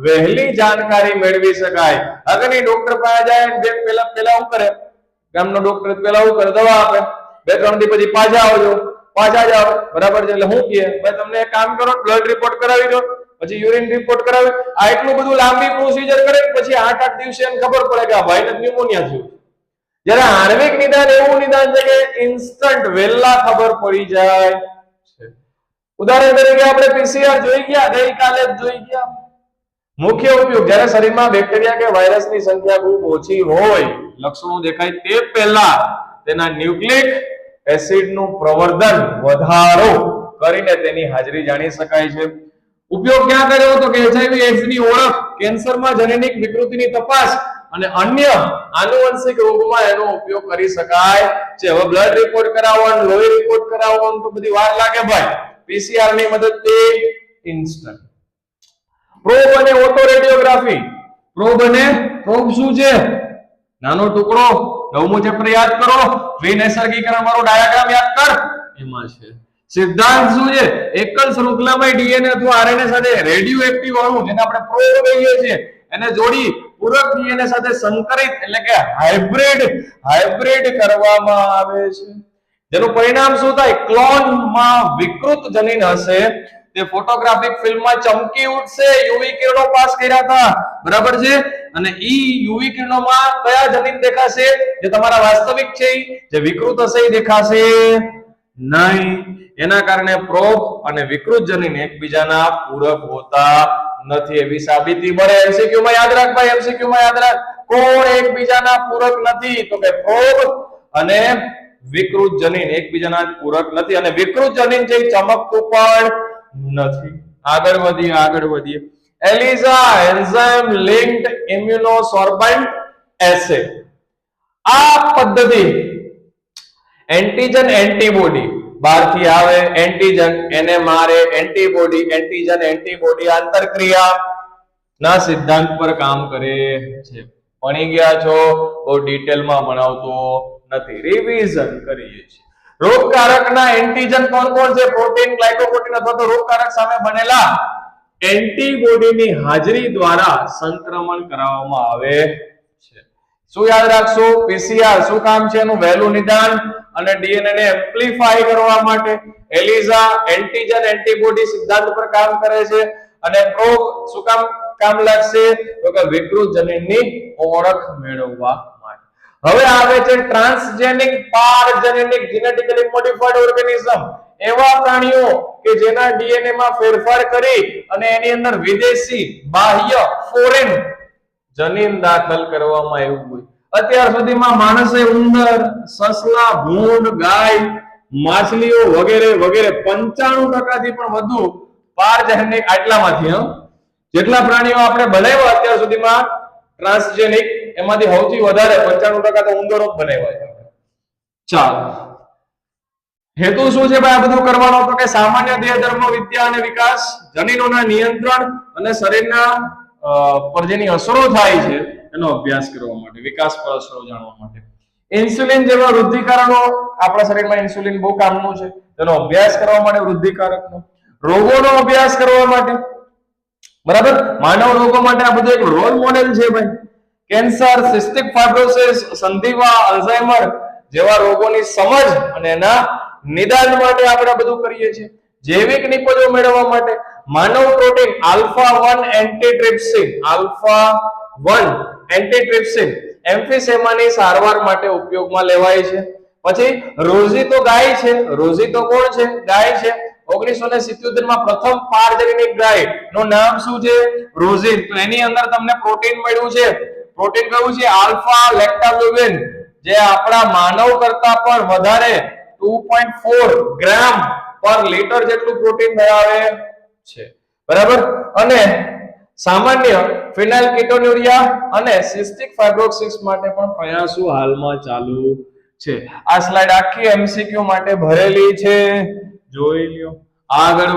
વહેલી જાણકારી મેળવી શકાય. આગળની ડોક્ટર પાસે જાય, પેલા શું કરે? ગામનો ડોક્ટર પેલા શું કરે? દવા આપે. 2-3 દી પછી પાછા આવજો, પાછા જાવ, બરાબર છે? એટલે શું કહે? ભાઈ તમને એક કામ કરો, બ્લડ રિપોર્ટ કરાવી દો, પછી યુરિન રિપોર્ટ કરાવી. આ એટલું બધું લાંબી પ્રોસિજર કરે, પછી 8-8 દિવસે એમ ખબર પડે કે આ ભાઈને ન્યુમોનિયા થયું. જ્યારે આણ્વિક નિદાન એવું નિદાન છે કે ઇન્સ્ટન્ટ વહેલા ખબર પડી જાય છે. ઉદાહરણ તરીકે આપણે પીસીઆર જોઈ ગયા, ગઈકાલે જ જોઈ ગયા. મુખ્ય ઉપયોગ, જ્યારે શરીરમાં બેક્ટેરિયા કે વાયરસની સંખ્યા ખૂબ ઓછી હોય, લક્ષણો દેખાય તે પહેલા તેના ન્યુક્લિક એસિડનું પ્રવર્ધન વધારો કરીને તેની હાજરી જાણી શકાય છે. ઉપયોગ ક્યાં કર્યો? તો કે એચઆઈવી એડ્સ ની ઓળખ, કેન્સરમાં જનીનિક વિકૃતિની તપાસ અને અન્ય આનુવંશિક રોગોમાં એનો ઉપયોગ કરી શકાય છે. હવે બ્લડ રિપોર્ટ કરાવવાનો, લોહી રિપોર્ટ કરાવવાનો તો બધી વાર લાગે ભાઈ. પીસીઆર ની મદદથી ઇન્સ્ટન્ટ. પ્રોબ અને ઓટો રેડિયોગ્રાફી. પ્રોબ અને પ્રોબ શું છે? નાનો ટુકડો. 9મો ચેપ્ટર યાદ કરો, વિનૈસર્ગીકરણ વાળો ડાયાગ્રામ યાદ કર, એમાં છે. સિદ્ધાંત શું છે? એકલ શૃંખલામાં ડીએનએ અથવા આરએનએ સાથે રેડિયો એક્ટિવ અણુ, જેને આપણે પ્રોબ કહીએ છીએ, એને જોડી પૂરક ડીએનએ સાથે સંકરિત એટલે કે હાઇબ્રિડ કરવામાં આવે છે. જેનું પરિણામ શું થાય? ક્લોનમાં વિકૃત જનીન હશે, તે ફોટોગ્રાફિક ફિલ્મમાં ચમકી ઉઠશે. યુવી કિરણો પાસ કર્યા હતા, બરાબર છે? અને ઈ યુવી કિરણોમાં કયા જનીન દેખાશે? જે તમારા વાસ્તવિક છે જે વિકૃત હશે એ દેખાશે નહીં. એના કારણે પ્રોબ અને વિકૃત જનીન એકબીજાના પૂરક હોતા નથી. એવી સાબિતી મળે. એમસીક્યુ માં યાદ રાખ ભાઈ, એમસીક્યુ માં યાદ રાખ. કોણ એકબીજાના પૂરક નથી? તો કે પ્રોબ અને વિકૃત જનીન એકબીજાના પૂરક નથી. અને વિકૃત જનીન છે ચમકતું પણ નથી. આગળ વધીએ. એલિઝા એન્ઝાઇમ લિંક્ડ ઇમ્યુનોસોર્બન્ટ એસે. આ પદ્ધતિ એન્ટીજન એન્ટીબોડી બહારથી આવે, એન્ટીજન એને મારે, એન્ટીબોડી એન્ટીજન એન્ટીબોડી આંતરક્રિયા ના સિદ્ધાંત પર કામ કરે છે. ભણી ગયા છો? બહુ ડિટેલમાં ભણાવતો નથી, રિવિઝન કરીએ છીએ. રોગકારકના એન્ટીજન કોણ છે? પ્રોટીન, ગ્લાયકોપ્રોટીન અથવા તો રોગકારક સામે બનેલા એન્ટીબોડીની હાજરી દ્વારા સંક્રમણ કરાવવામાં આવે છે. શું યાદ રાખશો? પીસીઆર શું કામ છે એનું? વહેલું નિદાન અને ડીએનએ ને એમ્પ્લિફાય કરવા માટે. એલિઝા એન્ટીજન એન્ટીબોડી સિદ્ધાંત પર કામ કરે છે. અને પ્રોબ શું કામ લાગશે? તો કે વિકૃત જનીનની ઓળખ મેળવવા માટે. હવે આવે છે ટ્રાન્સજેનિક પારજનીનિક જેનેટિકલી મોડિફાઈડ ઓર્ગેનિઝમ. એવા પ્રાણીઓ કે જેના ડીએનએ માં ફેરફાર કરી અને એની અંદર વિદેશી બાહ્ય ફોરેન જનીન દાખલ કરવામાં આવ્યું હોય. અત્યાર સુધીમાં માણસે ઉંદર, સસલા, ભૂંડ, ગાય, માછલીઓ વગેરે વગેરે 95% થી પણ વધુ પારજનીનિક, આટલામાંથી જેટલા પ્રાણીઓ આપણે બનાવ્યા અત્યાર સુધીમાં ટ્રાન્સજેનિક, એમાંથી સૌથી વધારે 95% તો ઉંદરો જ બનાવ્યા છે. ચાલો, હેતુ શું છે ભાઈ આ બધું કરવાનો? તો કે સામાન્ય દેહધર્મ, વિદ્યા અને વિકાસ, જનીનોના નિયંત્રણ અને શરીરના પર જેની અસરો થાય છે એનો અભ્યાસ કરવા માટે, વિકાસ પર અસરો જાણવા માટે. ઇન્સ્યુલિન જેવા વૃદ્ધિકારકો, આપણા શરીરમાં ઇન્સ્યુલિન બહુ કામનું છે, તેનો અભ્યાસ કરવા માટે, વૃદ્ધિકારકનો. રોગોનો અભ્યાસ કરવા માટે, બરાબર. માનવ રોગો માટે આ બધું એક રોલ મોડેલ છે ભાઈ. કેન્સર, સિસ્ટિક ફાઇબ્રોસિસ, સંધિવા, અલ્ઝાઇમર જેવા રોગોની સમજ અને એના નિદાન માટે આપણે બધું કરીએ છીએ. જૈવિક નિપજો મેળવવા માટે માનવ પ્રોટીન આલ્ફા 1 એન્ટીટ્રિપ્સિન, આલ્ફા 1 એન્ટીટ્રિપ્સિન એમ્ફીસેમાની સારવાર માટે ઉપયોગમાં લેવાય છે. પછી રોઝી તો ગાય છે. રોઝી તો કોણ છે? ગાય છે. 1977 માં પ્રથમ પારજનીનિક ગાય નું નામ શું છે? રોઝી. તો એની અંદર તમને પ્રોટીન મળ્યું છે. પ્રોટીન કયું છે? આલ્ફા લેક્ટાબ્યુમિન, જે આપણા માનવ કરતા પણ વધારે 2.4 ગ્રામ પર લિટર જેટલું પ્રોટીન ધરાવે છે, બરાબર. અને સામાન્ય ફિનાઇલકીટોન્યુરિયા અને સિસ્ટિક ફાઇબ્રોસિસ માટે પણ પ્રયાસો હાલમાં ચાલુ છે. આ સ્લાઇડ આખી એમસીક્યુ માટે ભરેલી છે, જોઈ લ્યો. આગળ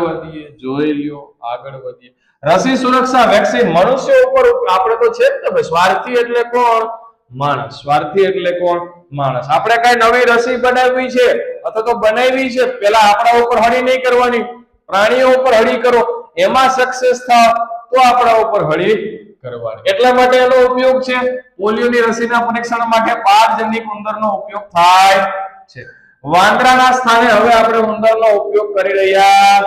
વધીએ. રસી સુરક્ષા, વેક્સિન મનુષ્ય ઉપર આપણે તો છે જ ને. સ્વાર્થી એટલે કોણ? માણસ. સ્વાર્થી એટલે કોણ? માણસ. આપણે કઈ નવી રસી બનાવવી છે અથવા તો બનાવી છે, પેલા આપણા ઉપર હળી નહીં કરવાની, પ્રાણીઓ ઉપર હળી કરો, એમાં સક્સેસ થાવ તો આપણા ઉપર હળી કરવાની. એટલા માટે એનો ઉપયોગ છે. પોલિયોની રસીના પરીક્ષણ માટે પારજનીક ઉંદરનો ઉપયોગ થાય છે. વાંદરાના સ્થાને હવે આપણે ઉંદરનો ઉપયોગ કરી રહ્યા.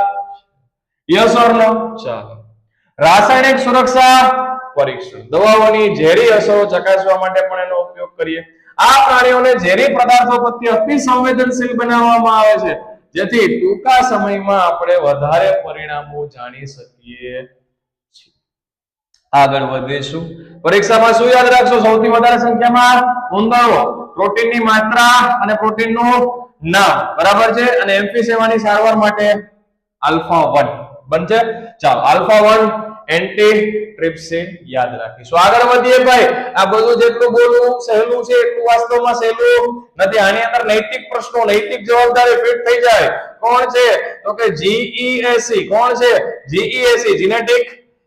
યસ ઓર નો? ચાલો. રાસાયણિક સુરક્ષા પરીક્ષણ, દવાઓની ઝેરી અસરો ચકાસવા માટે પણ એનો ઉપયોગ કરીએ. આ પ્રાણીઓને ઝેરી પદાર્થો પ્રત્યે અતિ સંવેદનશીલ બનાવવામાં આવે છે, જેથી ટૂંકા સમયમાં આપણે વધારે પરિણામો જાણી શકીએ. આગળ વધીશું. પરીક્ષામાં શું યાદ રાખશો? સૌથી વધારે સંખ્યામાં ઉંદરો, પ્રોટીનની માત્રા અને પ્રોટીનનું નામ, બરાબર છે. અને એમ્ફીસેમાની સારવાર માટે આલ્ફા 1 બનશે. ચાલો, આલ્ફા 1 એન્ટીટ્રિપ્સિન યાદ રાખીશું. આગળ વધીએ ભાઈ. આ બધું જેટલું બોલવું સહેલું છે એટલું વાસ્તવમાં સહેલું નથી. આની અંદર નૈતિક પ્રશ્નો, નૈતિક જવાબદારી ફિટ થઈ જાય. કોણ છે? તો કે જીઈએસી. કોણ છે? GEAC, genetic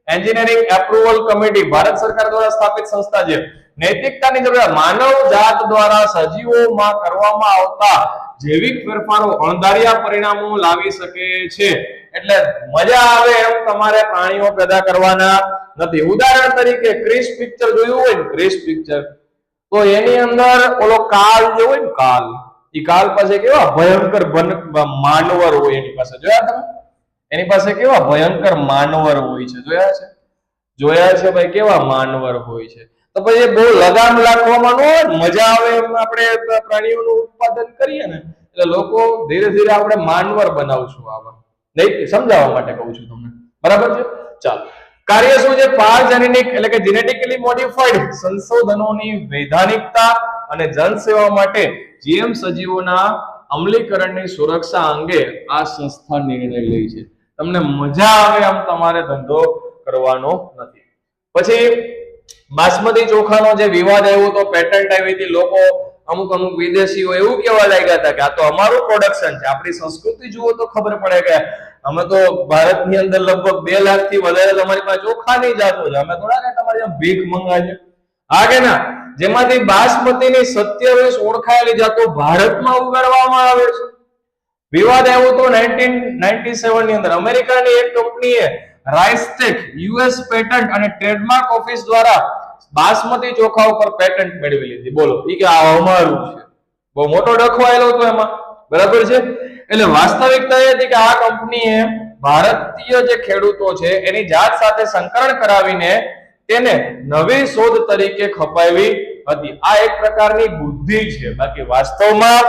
engineering approval committee, Bharat સરકાર દ્વારા સ્થાપિત સંસ્થા છે. નૈતિકતાની જરૂરિયાત, માનવ જાત દ્વારા સજીવોમાં કરવામાં આવતા જૈવિક ફેરફારો અણધાર્યા પરિણામો લાવી શકે છે, એટલે મજા આવે એમ તમારે પ્રાણીઓ પેદા કરવાના નથી. ઉદાહરણ તરીકે ક્રિસ પિક્ચર જોયું હોય ને, ક્રિસ પિક્ચર, તો એની અંદર ઓલો કાલ જે હોય ને, કાલ, ઈ કાલ પાસે કેવા ભયંકર માનવર હોય. એની પાસે જોયા તમે? એની પાસે કેવા ભયંકર માનવર હોય છે, જોયા છે? જોયા છે ભાઈ કેવા માનવર હોય છે. તો પછી બહુ લગામ રાખવામાં ન હોય, મજા આવે એમ આપણે પ્રાણીઓનું ઉત્પાદન કરીએ ને એટલે લોકો ધીરે ધીરે આપણે માનવર બનાવશું આવા. નહીં, સમજાવવા માટે કહું છું તમને, બરાબર છે. ચાલો, કાર્ય શું છે? પારજનનિક એટલે કે જેનેટિકલી મોડિફાઈડ સંશોધનોની વૈધાનિકતા અને જનસેવા માટે જીએમ સજીવોના અમલીકરણની સુરક્ષા અંગે આ સંસ્થા નિર્ણય લે છે. તમને મજા આવે આમ તમારે ધંધો કરવાનો નથી. પછી બાસમતી ચોખાનો જે વિવાદ આવ્યો તો પેટન્ટ આવી હતી, લોકો અમુક વિદેશીઓ એવું કહેવા લાગ્યા હતા કે આ તો અમારું પ્રોડક્શન છે. આપણી સંસ્કૃતિ જુઓ તો ખબર પડે કે અમે તો ભારતની અંદર લગભગ 2 લાખ થી વધારે તમારી પાસે ચોખાની જાતો છે. અમે થોડા કે તમારી ભીખ મંગા છે. હા કે ના? જેમાંથી બાસમતીની 27 ઓળખાયેલી જાતો ભારતમાં ઉગાડવામાં આવે છે. વિવાદ આવ્યો તો 1997 ની અંદર અમેરિકાની એક કંપનીએ રાઇસટેક યુએસ પેટન્ટ અને ટ્રેડમાર્ક ઓફિસ દ્વારા બાસમતી ચોખા ઉપર પેટન્ટ મેળવી લીધી. બોલો, ઈ કે આ અમારું છે. બહુ મોટો ડખવાયેલો હતો એમાં, બરાબર છે. એટલે વાસ્તવિકતા એ હતી કે આ કંપનીએ ભારતીય જે ખેડૂતો છે એની જાત સાથે સંકરણ કરાવીને તેને નવી શોધ તરીકે ખપાવી હતી. આ એક પ્રકારની બુદ્ધિ છે. બાકી વાસ્તવમાં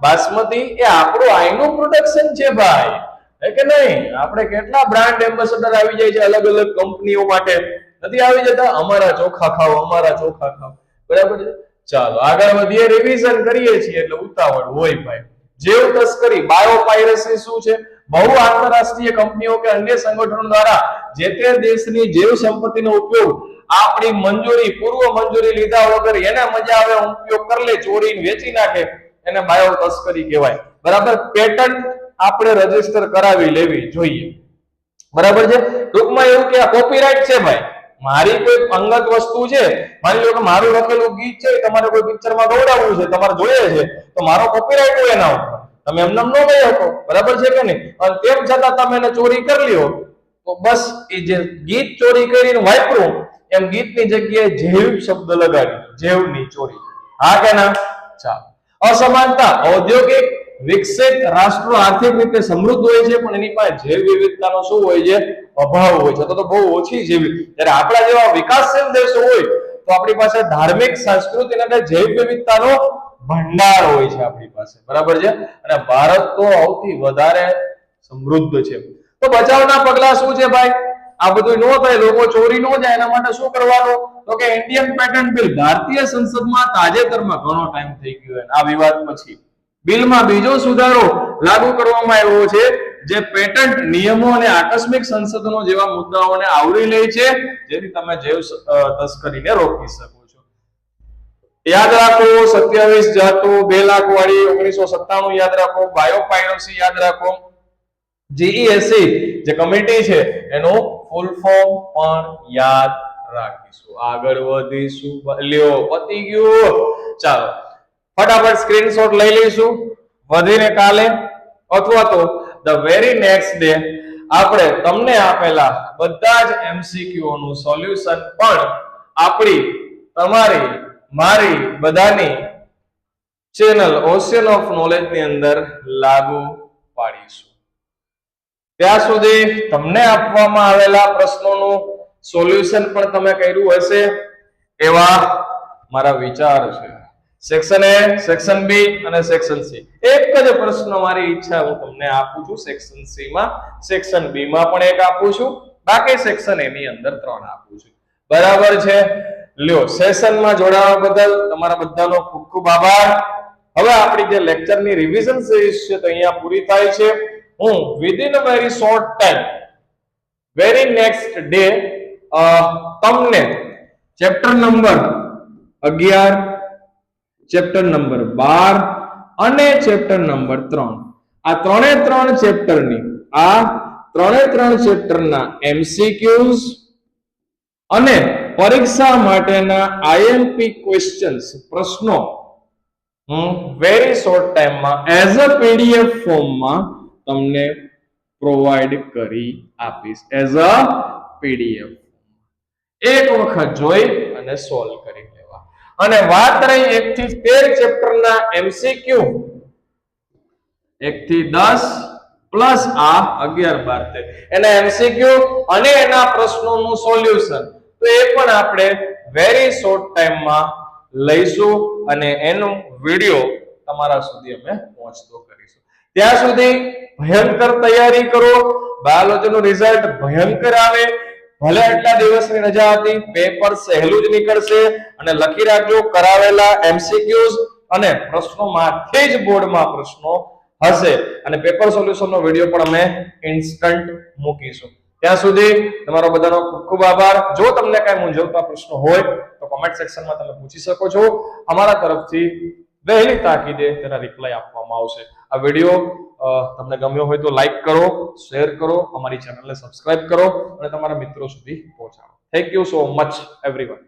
બાસમતી એ આપણું આઈનું પ્રોડક્શન છે ભાઈ, હે કે નહીં? આપણે કેટલા બ્રાન્ડ એમ્બેસેડર આવી જાય છે અલગ અલગ કંપનીઓ માટે, નથી આવી જતા? અમારા ચોખા ખાઓ, અમારા ચોખા ખાઓ, બરાબર છે. ચાલો આગળ વધીએ, રિવિઝન કરીએ છીએ એટલે ઉતાવળ હોય ભાઈ. જેવ તસ્કરી, બાયોપાયરસી શું છે? બહુ આંતરરાષ્ટ્રીય કંપનીઓ કે અન્ય સંગઠનો દ્વારા જે તે દેશની જૈવ સંપત્તિનો ઉપયોગ આપણી મંજૂરી, પૂર્વ મંજૂરી લીધા વગર એને મજા આવે ઉપયોગ કરી લે, ચોરીને વેચી નાખે, એને બાયો તસ્કરી કહેવાય. બરાબર? પેટન્ટ આપણે રજીસ્ટર કરાવી લેવી જોઈએ, બરાબર છે. ટૂંકમાં એવું કે આ કોપીરાઇટ છે ભાઈ. મારી કોઈ અંગત વસ્તુ છે, માની લો કે મારું લખેલું ગીત છે તમારે કોઈ પિક્ચરમાં ગવડાવવું છે, તમારે જોઈએ છે, તો મારો કોપીરાઇટ હોય એના ઉપર, તમે એમને ન કહી શકો, બરાબર છે કે નહીં? અને તેમ છતાં તમે એને ચોરી કરી લ્યો તો બસ એ જે ગીત ચોરી કરીને વાપરું એમ ગીતની જગ્યાએ જૈવ શબ્દ લગાડી દો, જૈવની ચોરી. હા કે ના? ચાલો. અસમાનતા, ઔદ્યોગિક વિકસિત રાષ્ટ્રો આર્થિક રીતે સમૃદ્ધ હોય છે પણ એની પાસે જૈવ વિવિધતાનો શું હોય છે? અભાવ હોય છે, તો બહુ ઓછી જૈવ. જ્યારે આપણા જેવા વિકાસશીલ દેશો હોય તો આપણી પાસે ધાર્મિક, સાંસ્કૃતિક અને જૈવ વિવિધતાનો ભંડાર હોય છે આપણી પાસે, બરાબર છે. અને ભારત તો સૌથી વધારે સમૃદ્ધ છે. તો બચાવના પગલા શું છે ભાઈ? આ બધું ન થાય, લોકો ચોરી ન જાય એના માટે શું કરવાનું? તો કે ઇન્ડિયન પેટન્ટ બિલ ભારતીય સંસદમાં તાજેતરમાં ઘણો ટાઈમ થઈ ગયો આ વિવાદ પછી બિલમાં બીજો સુધારો લાગુ કરવામાં આવ્યો છે જે પેટન્ટ નિયમો અને આકસ્મિક સંશોધનો જેવા મુદ્દાઓને આવરી લે છે, જેથી તમે જૈવ તસ્કરીને રોકી શકો છો. યાદ રાખો 27 જાતો, 2 લાખ વાળી 1997 યાદ રાખો, બાયોપાયરસી યાદ રાખો, જીઈએસસી જે કમિટી છે એનું ફૂલ ફોર્મ પણ યાદ રાખીશું. આગળ વધીશું. લ્યો પતી ગયું. ચાલો ફટાફટ સ્ક્રીનશોટ લઈ લઈશું. વધીને કાલે અથવા તો ધ વેરી નેક્સ્ટ ડે આપણે તમને આપેલા બધા જ એમસીક્યુ નું સોલ્યુશન પણ આપણી, તમારી, મારી બધાની ચેનલ ઓશિયન ઓફ નોલેજ ની અંદર લાગુ પાડીશું. ત્યાં સુધી તમને આપવામાં આવેલા પ્રશ્નોનું સોલ્યુશન પણ તમે કર્યું હશે એવા મારા વિચાર છે. સેક્શન એ, સેક્શન બી અને સેક્શન સી, એક જ પ્રશ્ન મારી ઈચ્છા હું તમને આપું છું. સેક્શન સી માં, સેક્શન બી માં પણ એક આપું છું, બાકી સેક્શન એ ની અંદર 3 આપું છું, બરાબર છે. લ્યો, સેશનમાં જોડાવા બદલ તમારા બધાનો ખૂબ ખૂબ આભાર. હવે આપણી જે લેક્ચરની રિવિઝન સિરીઝ છે તો અહીંયા પૂરી થાય છે. હું within a very short time, very next day તમને ચેપ્ટર નંબર 11, ચેપ્ટર નંબર 12 અને ચેપ્ટર નંબર 3, આ 3 ચેપ્ટરના એમસીક્યુઝ અને પરીક્ષા માટેના આઈએમપી ક્વેશ્ચન્સ, પ્રશ્નો હું વેરી શોર્ટ ટાઈમમાં એઝ અ પીડીએફ ફોર્મમાં તમને પ્રોવાઈડ કરી આપીશ. એઝ અ પીડીએફ એક વખત જોઈ અને સોલ્વ કરી લેવા. અને વાત રહી 1 થી 13 ચેપ્ટરના એમસીક્યુ, 1 થી 10 પ્લસ આ 11, 12, 13 એના એમસીક્યુ અને એના પ્રશ્નોનું સોલ્યુશન તો એ પણ આપણે વેરી શોર્ટ ટાઈમમાં લઈશું અને એનો વિડીયો તમારા સુધી અમે પહોંચતો કરીશું. ત્યાં સુધી ભયંકર તૈયારી કરો. બાયોલોજીનું રિઝલ્ટ ભયંકર આવે. ભલે આટલા દિવસની રજા હતી, પેપર સહેલું જ નીકળશે અને લખી રાખજો કરાવેલા MCQs અને પ્રશ્નોમાંથી જ બોર્ડમાં પ્રશ્નો હશે અને પેપર સોલ્યુશનનો વિડીયો પણ અમે ઇન્સ્ટન્ટ મૂકીશું. ત્યાં સુધી તમારો બધાનો ખૂબ ખૂબ આભાર. જો તમને કાંઈ મૂંઝવતા પ્રશ્નો હોય તો કોમેન્ટ સેક્શનમાં તમે પૂછી શકો છો. અમારા તરફથી વહેલી તાકીદે તેના રિપ્લાય આપવામાં આવશે. આ વિડીયો તમને ગમ્યો હોય તો લાઈક કરો, શેર કરો, અમારી ચેનલને સબસ્ક્રાઇબ કરો અને તમારા મિત્રો સુધી પહોંચાડો. Thank you so much everyone.